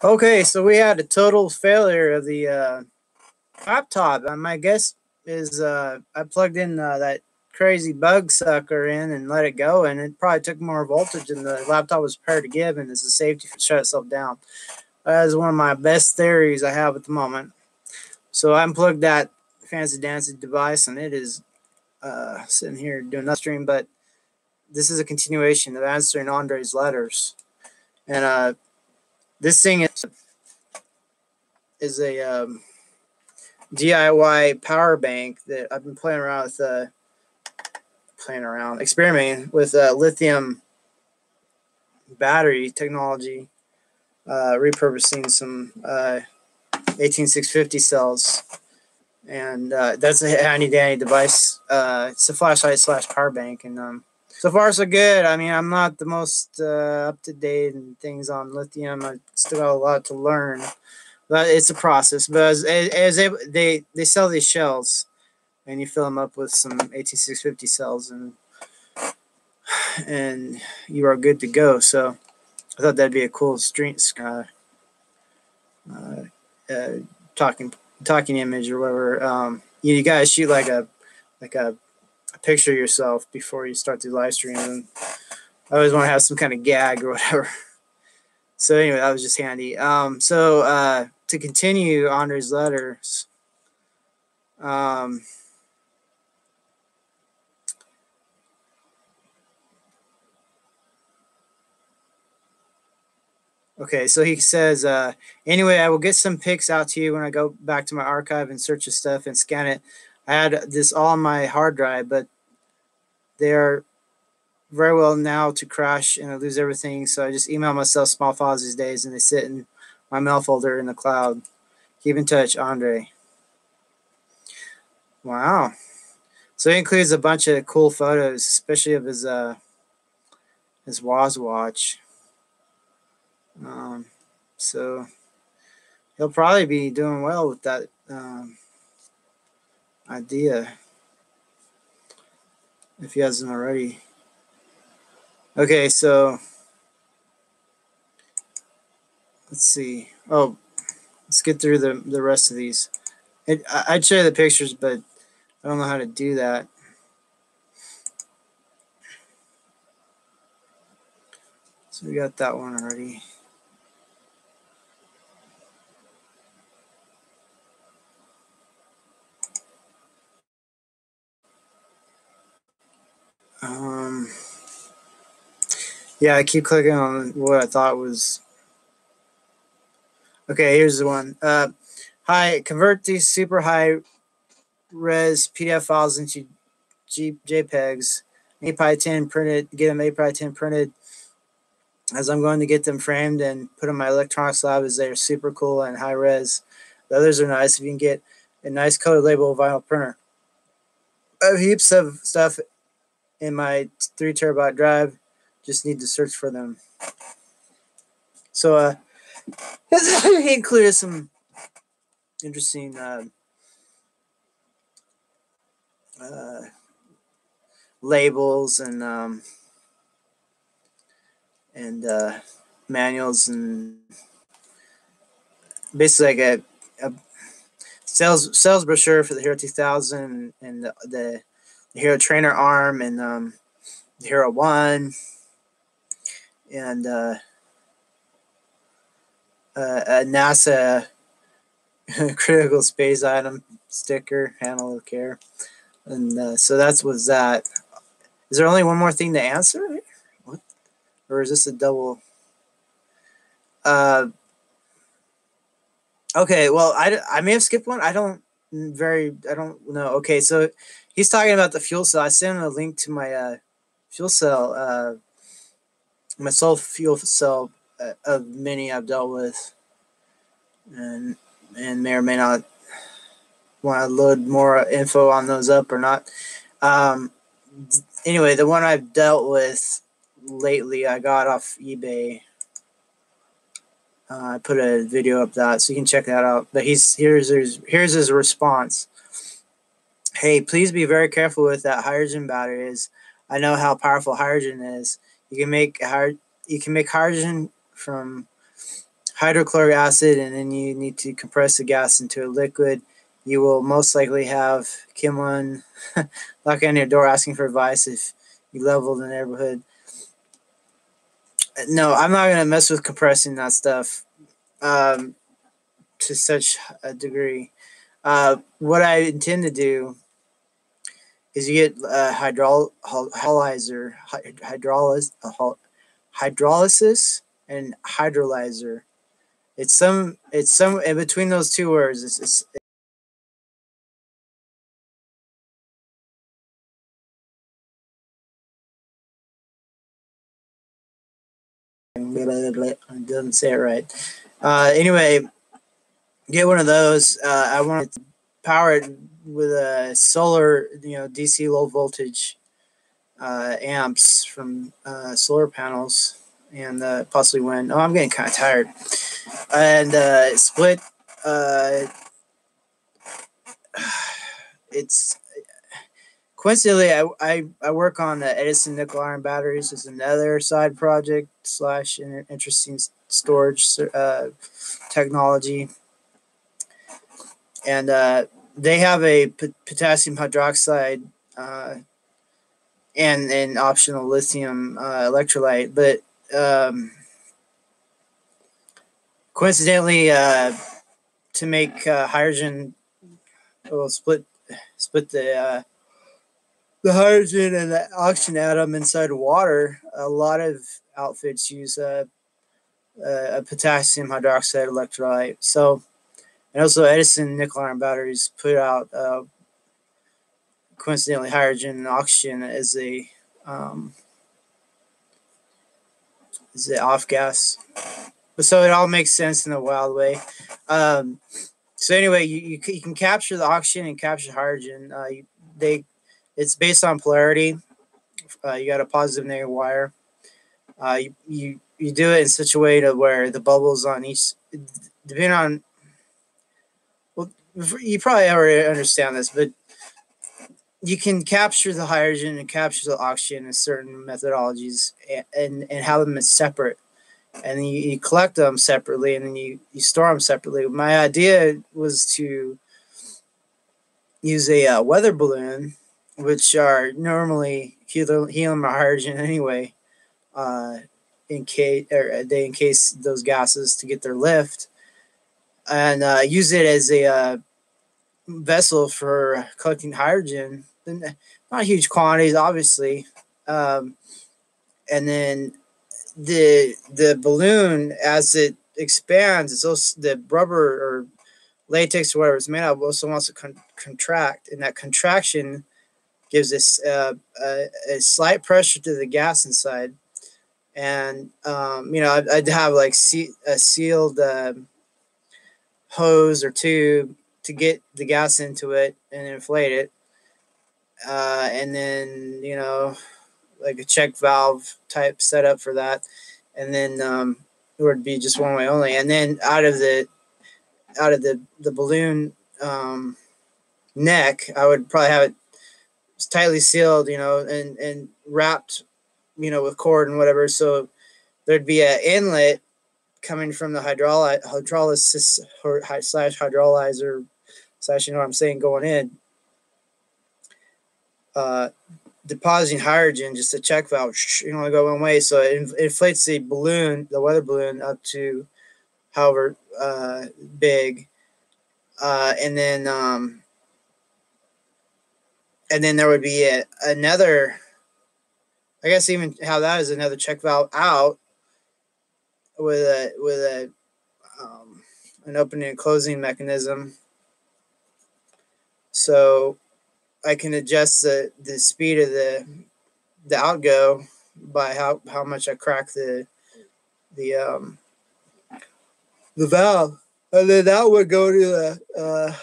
Okay, so we had a total failure of the laptop. My guess is I plugged in that crazy bug sucker in and let it go, and it probably took more voltage than the laptop was prepared to give, and it's a safety to shut itself down. That is one of my best theories I have at the moment. So I unplugged that fancy dancy device, and it is sitting here doing nothing stream, but this is a continuation of answering Andre's letters. And this thing is a DIY power bank that I've been playing around with, experimenting with lithium battery technology, repurposing some 18650 cells, and that's a handy dandy device. It's a flashlight slash power bank, and so far so good. I mean, I'm not the most up to date and things on lithium. I still got a lot to learn, but it's a process. But they sell these shells, and you fill them up with some 18650 cells, and you are good to go. So I thought that'd be a cool uh, uh, talking image or whatever. You guys shoot like a picture of yourself before you start the live stream. And I always want to have some kind of gag or whatever. So anyway, that was just handy. So to continue Andre's letters, um, okay, so he says, anyway, I will get some pics out to you when I go back to my archive and search the stuff and scan it. I had this all on my hard drive, but they are very well now to crash and I lose everything. So I just email myself small files these days and they sit in my mail folder in the cloud. Keep in touch, Andre. Wow. So he includes a bunch of cool photos, especially of his Woz watch. So he'll probably be doing well with that idea if he hasn't already. Okay, so let's see. Oh, let's get through the rest of these. I'd show you the pictures, but I don't know how to do that. So we got that one already. Um, yeah, I keep clicking on what I thought was. Okay, here's the one. Hi, convert these super high res PDF files into JPEGs. API 10 printed, get them API 10 printed as I'm going to get them framed and put in my electronics lab as they're super cool and high res. The others are nice if you can get a nice colored label vinyl printer. I have heaps of stuff in my 3 terabyte drive. Just need to search for them. So he included some interesting uh, labels and manuals and basically like a sales brochure for the Hero 2000 and the Hero Trainer arm and the Hero 1 and a NASA critical space item sticker, handle of care. And so that's was that. Is there only one more thing to answer? What? Or is this a double? Okay, well, I may have skipped one. I don't know. Okay, so he's talking about the fuel cell. I sent him a link to my fuel cell, my soul fuel cell of many I've dealt with, and may or may not want to load more info on those up or not. Anyway, the one I've dealt with lately, I got off eBay. I put a video up that, so you can check that out. But here's his response. Hey, please be very careful with that hydrogen batteries. I know how powerful hydrogen is. You can make hydrogen from hydrochloric acid, and then you need to compress the gas into a liquid, you will most likely have Kim knocking on your door asking for advice if you level the neighborhood. No, I'm not gonna mess with compressing that stuff um, to such a degree. What I intend to do is you get hydrolysis and hydrolyzer. It's some in between those two words. It's it doesn't say it right. Anyway, get one of those. I want to power it with a solar, DC low voltage amps from solar panels and possibly wind. Oh, I'm getting kind of tired. And split. Uh, it's coincidentally, I work on the Edison nickel iron batteries as another side project slash interesting storage technology, and they have a potassium hydroxide uh, and an optional lithium electrolyte, but coincidentally, to make hydrogen, well, split the hydrogen and the oxygen atom inside water. A lot of outfits use a potassium hydroxide electrolyte. So, and also Edison nickel iron batteries put out coincidentally hydrogen and oxygen um, as the off gas. So it all makes sense in a wild way. Um, so anyway, you can capture the oxygen and capture hydrogen. They It's based on polarity. You got a positive negative wire. You do it in such a way to where the bubbles on each, depending on, well, you probably already understand this, but you can capture the hydrogen and capture the oxygen in certain methodologies, and have them as separate, and then you collect them separately, and then you store them separately. My idea was to use a weather balloon, which are normally helium or hydrogen anyway, uh, in case, or they encase those gases to get their lift, and use it as a vessel for collecting hydrogen. Not huge quantities, obviously, um, and then the balloon, as it expands, it's also the rubber or latex or whatever it's made of also wants to contract, and that contraction gives this a slight pressure to the gas inside, and I'd have like a sealed hose or tube to get the gas into it and inflate it, and then like a check valve type setup for that, and then it would be just one way only, and then out of the balloon neck, I would probably have it tightly sealed, and wrapped, with cord and whatever. So there'd be an inlet coming from the hydrolysis or slash hydrolyzer slash, what I'm saying, going in, uh, depositing hydrogen, just a check valve, only go one way. So it inflates the balloon, the weather balloon, up to however big, and then there would be another. I guess even how that is another check valve out with a an opening and closing mechanism, so I can adjust the speed of the outgo by how much I crack the the valve, and then that would go to the.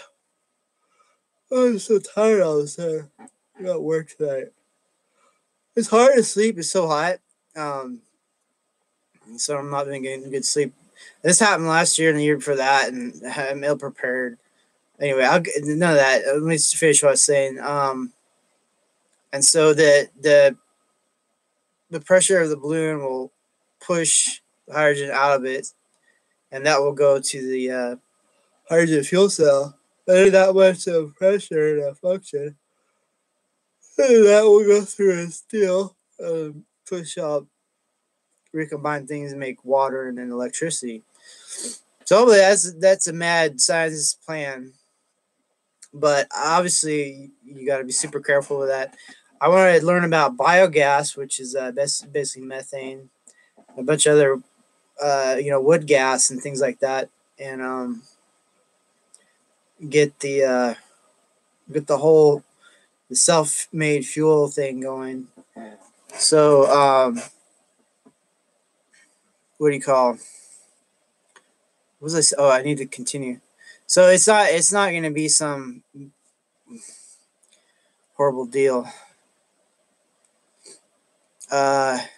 I'm so tired all of a sudden. I got work tonight. It's hard to sleep. It's so hot. Um, so I'm not been getting good sleep. This happened last year and the year before that, and I'm ill prepared. Anyway, I'll get none of that. Let me just finish what I was saying. And so the pressure of the balloon will push the hydrogen out of it, and that will go to the hydrogen fuel cell. There's not much of pressure to function. And that will go through a steel, push out, recombine things, and make water and then electricity. So hopefully that's a mad scientist plan. But obviously, you got to be super careful with that. I want to learn about biogas, which is basically methane, a bunch of other, wood gas and things like that, and get the whole the self-made fuel thing going. So, what do you call? What was I say? Oh, I need to continue. So it's not going to be some horrible deal. But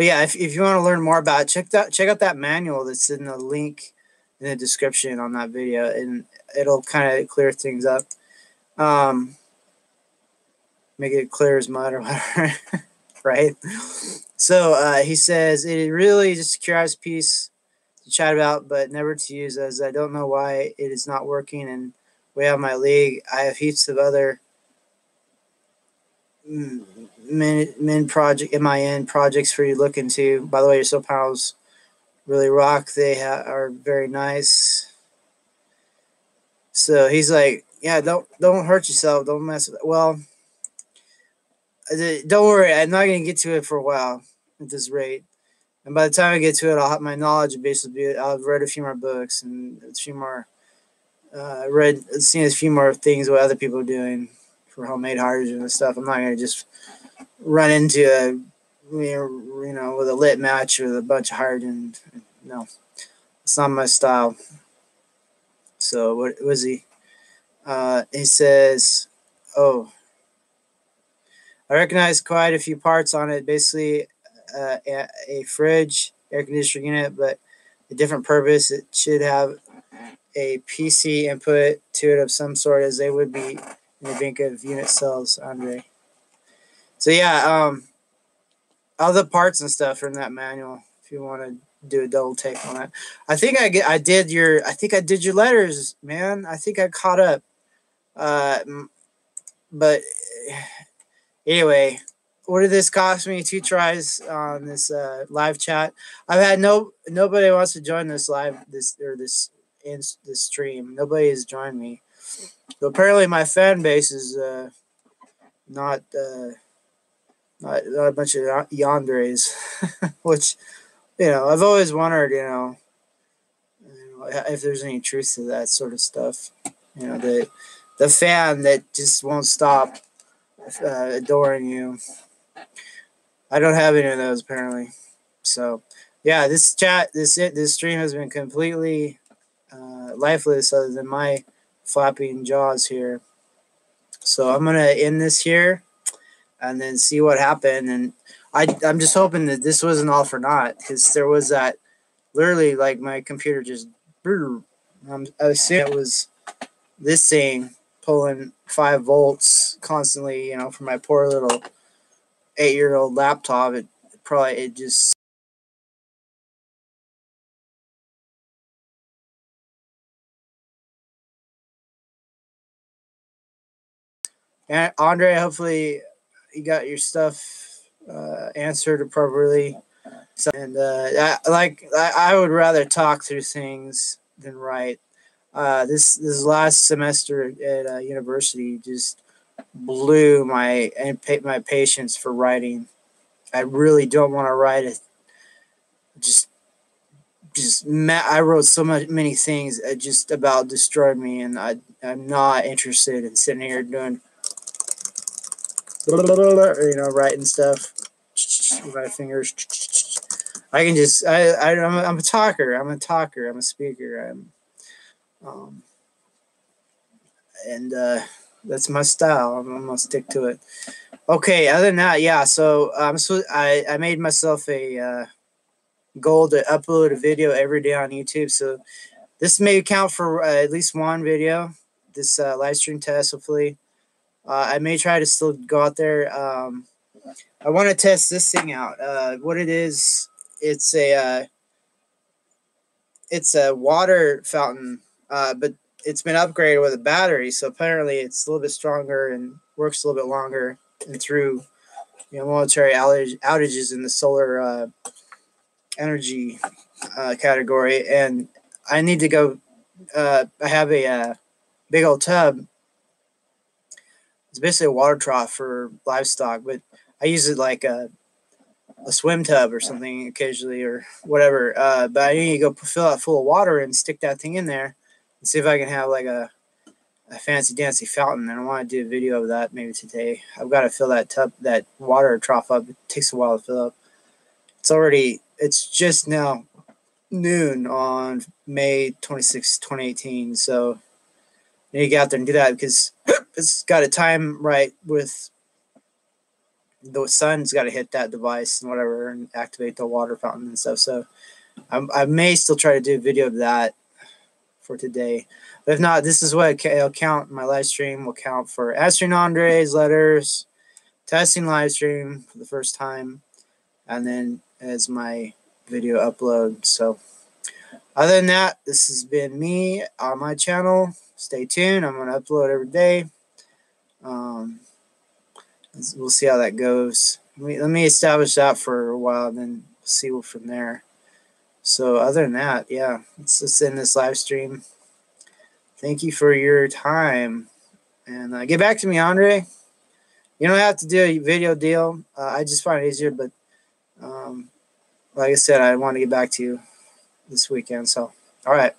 yeah, if you want to learn more about it, check out that manual that's in the link in the description on that video, and it'll kind of clear things up. Make it clear as mud or whatever, right? So he says it is really just a curious piece to chat about, but never to use, as I don't know why it is not working. And way out of my league, I have heaps of other min projects for you to look into. By the way, your solar panels really rock. They are very nice. So he's like, yeah, don't hurt yourself. Don't mess with it. Well, don't worry. I'm not going to get to it for a while at this rate. And by the time I get to it, I'll have my knowledge basically. I'll have read a few more books and a few more, seen a few more things what other people are doing for homemade hydrogen and stuff. I'm not going to just run into with a lit match with a bunch of hydrogen. No, it's not my style. So what was he? He says, "Oh, I recognize quite a few parts on it. Basically, a fridge, air conditioner unit, but a different purpose. It should have a PC input to it of some sort, as they would be in the bank of unit cells, Andre." So yeah, all the parts and stuff are in that manual. If you want to do a double take on that, I think I did your letters, man. I think I caught up. But anyway, what did this cost me? 2 tries on this live chat. I've had nobody wants to join this stream. Nobody has joined me. So apparently my fan base is not a bunch of yandres, which I've always wondered if there's any truth to that sort of stuff. The fan that just won't stop adoring you. I don't have any of those apparently. So yeah, this stream has been completely lifeless other than my flapping jaws here. So I'm gonna end this here and then see what happened. And I'm just hoping that this wasn't all for naught, because there was that literally like my computer just I assume it was this thing pulling 5 volts constantly, from my poor little 8-year-old laptop. It just. And Andre, hopefully you got your stuff answered appropriately. And I would rather talk through things than write. This last semester at university just blew my patience for writing. I really don't want to write it. I wrote many things that just about destroyed me, and I'm not interested in sitting here doing writing stuff with my fingers. I can just I'm a talker. I'm a speaker. And that's my style. I'm gonna stick to it. Okay. Other than that, yeah. So I made myself a goal to upload a video every day on YouTube. So this may count for at least one video. This live stream test, hopefully. I may try to still go out there. I want to test this thing out. What it is, it's a it's a water fountain, but it's been upgraded with a battery. So apparently, it's a little bit stronger and works a little bit longer and through military outages in the solar energy category. And I need to go. I have a big old tub. It's basically a water trough for livestock, but I use it like a swim tub or something occasionally or whatever. But I need to go fill it full of water and stick that thing in there and see if I can have like a fancy dancy fountain. And I want to do a video of that maybe today. I've got to fill that water trough up. It takes a while to fill up. It's just now noon on May 26, 2018. So I need to get out there and do that because it's got a time right with the sun's got to hit that device and whatever and activate the water fountain and stuff. So I may still try to do a video of that for today. But if not, this is what I'll count. My live stream will count for answering Andre's letters, testing live stream for the first time, and then as my video upload. So other than that, this has been me on my channel. Stay tuned. I'm going to upload every day. We'll see how that goes. Let me establish that for a while, then see from there. So other than that, yeah, let's end this live stream. Thank you for your time. And get back to me, Andre. You don't have to do a video deal. I just find it easier, but like I said, I want to get back to you this weekend. So, all right.